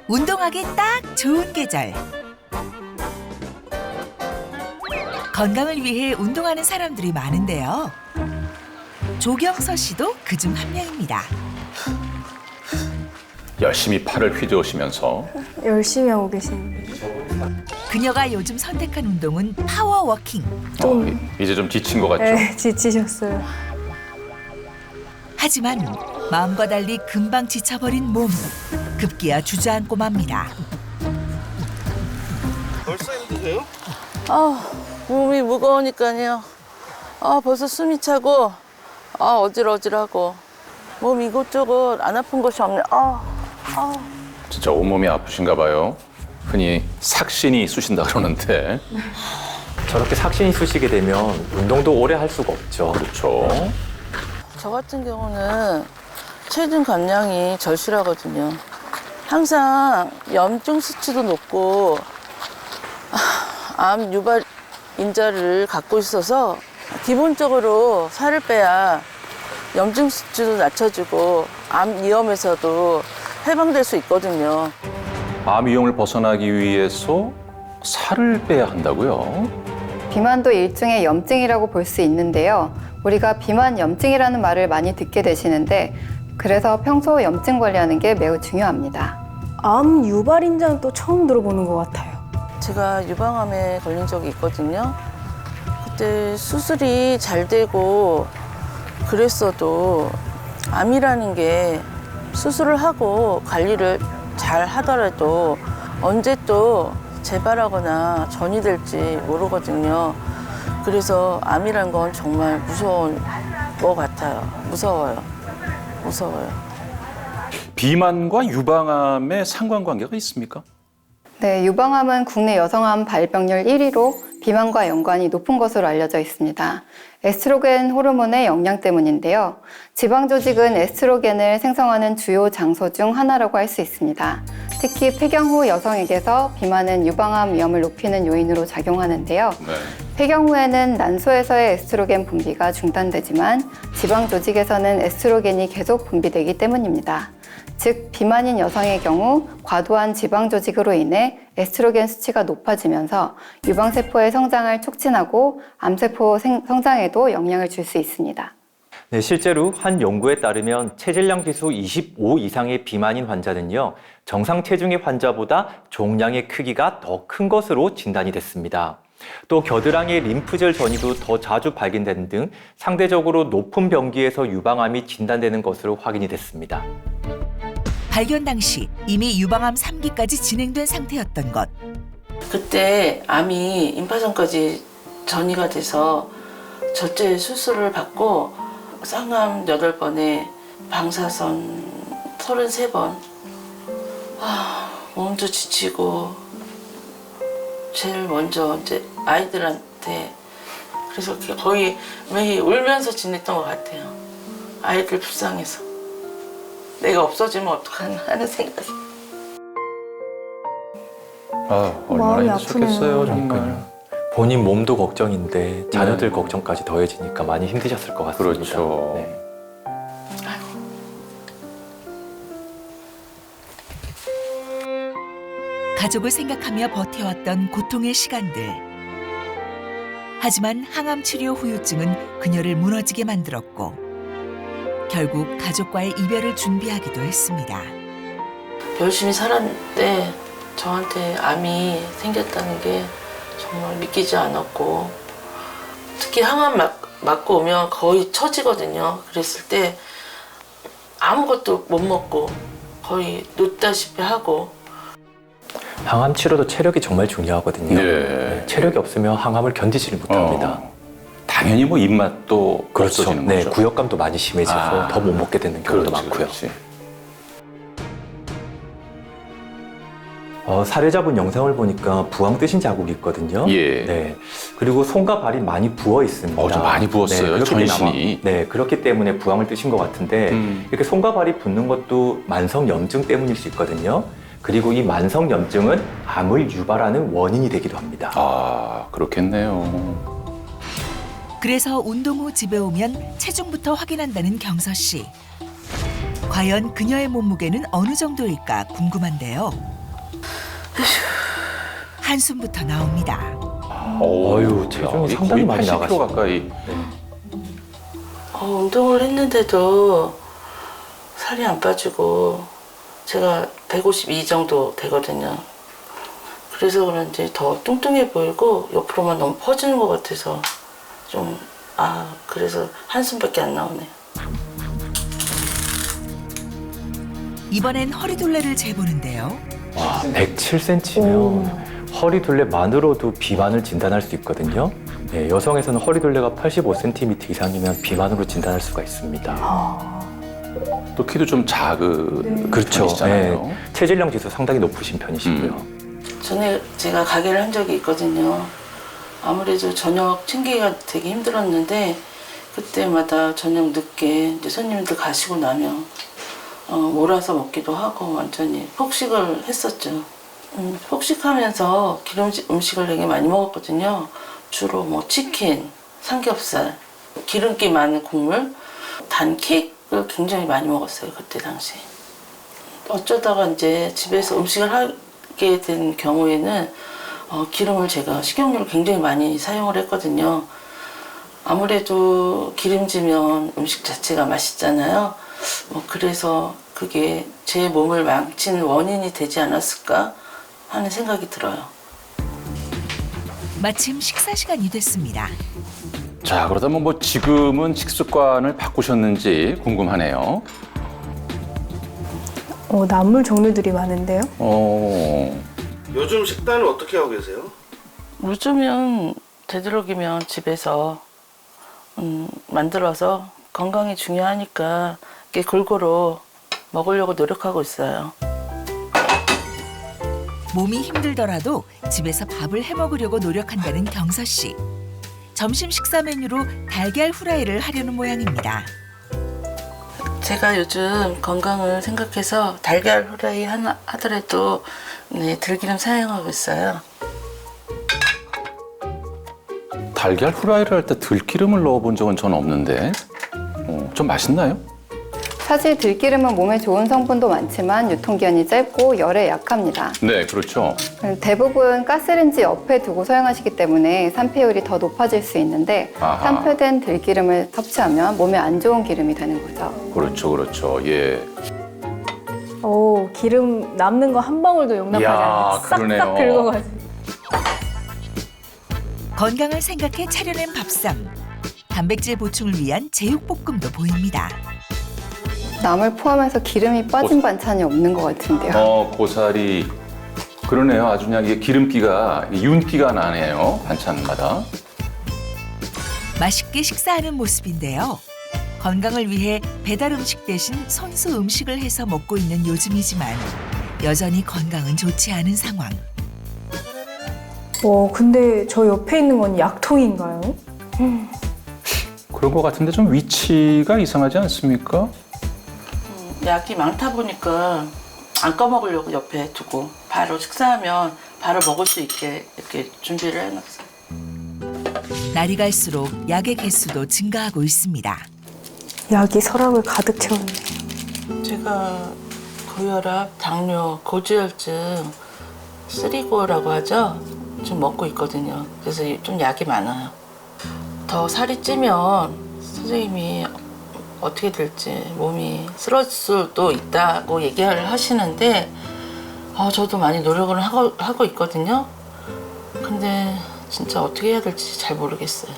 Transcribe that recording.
운동하기 딱 좋은 계절. 건강을 위해 운동하는 사람들이 많은데요. 조경서 씨도 그중 한 명입니다. 열심히 팔을 휘저으시면서 열심히 하고 계시는데. 그녀가 요즘 선택한 운동은 파워워킹. 이제 좀 지친 것 같죠? 네, 지치셨어요. 하지만 마음과 달리 금방 지쳐버린 몸. 급기야 주저앉고 맙니다. 벌써 힘드세요? 몸이 무거우니까요. 벌써 숨이 차고, 어질어질하고. 몸 이곳저곳 안 아픈 곳이 없네. 진짜 온몸이 아프신가 봐요. 흔히 삭신이 쑤신다 그러는데. 저렇게 삭신이 쑤시게 되면 운동도 오래 할 수가 없죠. 그렇죠. 저 같은 경우는 체중 감량이 절실하거든요. 항상 염증 수치도 높고, 암 유발 인자를 갖고 있어서 기본적으로 살을 빼야 염증 수치도 낮춰지고 암 위험에서도 해방될 수 있거든요. 암 위험을 벗어나기 위해서 살을 빼야 한다고요? 비만도 일종의 염증이라고 볼 수 있는데요. 우리가 비만 염증이라는 말을 많이 듣게 되시는데 그래서 평소 염증 관리하는 게 매우 중요합니다. 암 유발인자는 또 처음 들어보는 것 같아요. 제가 유방암에 걸린 적이 있거든요. 그때 수술이 잘 되고 그랬어도 암이라는 게 수술을 하고 관리를 잘 하더라도 언제 또 재발하거나 전이 될지 모르거든요. 그래서 암이란 건 정말 무서운 것 같아요. 무서워요. 비만과 유방암의 상관관계가 있습니까? 네, 유방암은 국내 여성암 발병률 1위로 비만과 연관이 높은 것으로 알려져 있습니다. 에스트로겐 호르몬의 영향 때문인데요. 지방 조직은 에스트로겐을 생성하는 주요 장소 중 하나라고 할 수 있습니다. 특히 폐경 후 여성에게서 비만은 유방암 위험을 높이는 요인으로 작용하는데요. 폐경 후에는 난소에서의 에스트로겐 분비가 중단되지만 지방 조직에서는 에스트로겐이 계속 분비되기 때문입니다. 즉, 비만인 여성의 경우 과도한 지방 조직으로 인해 에스트로겐 수치가 높아지면서 유방세포의 성장을 촉진하고 암세포 성장에도 영향을 줄 수 있습니다. 네, 실제로 한 연구에 따르면 체질량 지수 25 이상의 비만인 환자는요, 정상 체중의 환자보다 종양의 크기가 더 큰 것으로 진단이 됐습니다. 또 겨드랑이의 림프절 전이도 더 자주 발견되는 등 상대적으로 높은 병기에서 유방암이 진단되는 것으로 확인이 됐습니다. 발견 당시 이미 유방암 3기까지 진행된 상태였던 것. 그때 암이 임파선까지 전이가 돼서 절제 수술을 받고 쌍암 8번에 방사선 33번. 몸도 지치고 제일 먼저 이제 아이들한테 그래서 거의 매일 울면서 지냈던 것 같아요. 아이들 불쌍해서. 내가 없어지면 어떡하나 하는 생각이. 얼마나 마음이 힘드셨겠어요, 아프네요. 정말. 본인 몸도 걱정인데 자녀들 걱정까지 더해지니까 많이 힘드셨을 것 같습니다. 그렇죠. 네. 가족을 생각하며 버텨왔던 고통의 시간들. 하지만 항암 치료 후유증은 그녀를 무너지게 만들었고 결국 가족과의 이별을 준비하기도 했습니다. 열심히 살았는데 저한테 암이 생겼다는 게 정말 믿기지 않았고 특히 항암 맞고 오면 거의 처지거든요. 그랬을 때 아무것도 못 먹고 거의 눕다시피 하고 항암 치료도 체력이 정말 중요하거든요. 네. 체력이 없으면 항암을 견디지를 못합니다. 당연히 뭐 입맛도 그렇죠. 없어지는 네, 거죠. 구역감도 많이 심해져서 더 못 먹게 되는 경우도 많고요. 그렇지. 사례자분 영상을 보니까 부항 뜨신 자국이 있거든요. 예. 네. 그리고 손과 발이 많이 부어 있습니다. 좀 많이 부었어요, 그렇기 때문에 전신이. 네, 그렇기 때문에 부항을 뜨신 것 같은데 이렇게 손과 발이 붓는 것도 만성 염증 때문일 수 있거든요. 그리고 이 만성 염증은 암을 유발하는 원인이 되기도 합니다. 그렇겠네요. 그래서 운동 후 집에 오면 체중부터 확인한다는 경서 씨. 과연 그녀의 몸무게는 어느 정도일까 궁금한데요. 한숨부터 나옵니다. 어휴, 체중이 상당히 많이 80kg 나가시네요. 가까이. 운동을 했는데도 살이 안 빠지고 제가 152 정도 되거든요. 그래서 그런지 더 뚱뚱해 보이고 옆으로만 너무 퍼지는 것 같아서 그래서 한숨밖에 안 나오네요. 이번엔 허리둘레를 재보는데요. 와, 107cm면 허리 둘레만으로도 비만을 진단할 수 있거든요. 네, 여성에서는 허리 둘레가 85cm 이상이면 비만으로 진단할 수가 있습니다. 또 키도 좀 작은 그렇죠. 편이시잖아요. 네, 체질량 지수 상당히 높으신 편이시고요. 전에 제가 가게를 한 적이 있거든요. 아무래도 저녁 챙기기가 되게 힘들었는데 그때마다 저녁 늦게 이제 손님들 가시고 나면 몰아서 먹기도 하고 완전히 폭식을 했었죠. 폭식하면서 기름진 음식을 되게 많이 먹었거든요. 주로 뭐 치킨, 삼겹살, 기름기 많은 국물, 단 케이크를 굉장히 많이 먹었어요. 그때 당시. 어쩌다가 이제 집에서 음식을 하게 된 경우에는 기름을 제가 식용유를 굉장히 많이 사용을 했거든요. 아무래도 기름지면 음식 자체가 맛있잖아요. 그래서 그게 제 몸을 망치는 원인이 되지 않았을까 하는 생각이 들어요. 마침 식사 시간이 됐습니다. 자, 그러다면 뭐 지금은 식습관을 바꾸셨는지 궁금하네요. 나물 종류들이 많은데요. 요즘 식단을 어떻게 하고 계세요? 요즘은 되도록이면 집에서 만들어서 건강이 중요하니까 이렇게 골고루 먹으려고 노력하고 있어요. 몸이 힘들더라도 집에서 밥을 해 먹으려고 노력한다는 경서 씨. 점심 식사 메뉴로 달걀 후라이를 하려는 모양입니다. 제가 요즘 건강을 생각해서 달걀 후라이 하나 하더라도 들기름 사용하고 있어요. 달걀 후라이를 할 때 들기름을 넣어본 적은 전 없는데 좀 맛있나요? 사실 들기름은 몸에 좋은 성분도 많지만 유통기한이 짧고 열에 약합니다. 네, 그렇죠. 대부분 가스레인지 옆에 두고 사용하시기 때문에 산패율이 더 높아질 수 있는데 아하. 산패된 들기름을 섭취하면 몸에 안 좋은 기름이 되는 거죠. 그렇죠, 그렇죠. 예. 기름 남는 거 한 방울도 용납하지 이야, 않아요. 그러네요. 싹싹 긁어가지고. 건강을 생각해 차려낸 밥상. 단백질 보충을 위한 제육볶음도 보입니다. 남을 포함해서 기름이 빠진 반찬이 없는 것 같은데요. 고사리. 그러네요. 아주 그냥 이게 기름기가, 윤기가 나네요. 반찬마다. 맛있게 식사하는 모습인데요. 건강을 위해 배달 음식 대신 손수 음식을 해서 먹고 있는 요즘이지만 여전히 건강은 좋지 않은 상황. 근데 저 옆에 있는 건 약통인가요? 그런 것 같은데 좀 위치가 이상하지 않습니까? 약이 많다 보니까 안 꺼먹으려고 옆에 두고 바로 식사하면 바로 먹을 수 있게 이렇게 준비를 해놨어요. 날이 갈수록 약의 개수도 증가하고 있습니다. 약이 서랍을 가득 채웠네. 제가 고혈압, 당뇨, 고지혈증, 쓰리고라고 하죠. 좀 먹고 있거든요. 그래서 좀 약이 많아요. 더 살이 찌면 선생님이 어떻게 될지 몸이 쓰러질 수도 있다고 얘기를 하시는데 저도 많이 노력을 하고 있거든요. 근데 진짜 어떻게 해야 될지 잘 모르겠어요.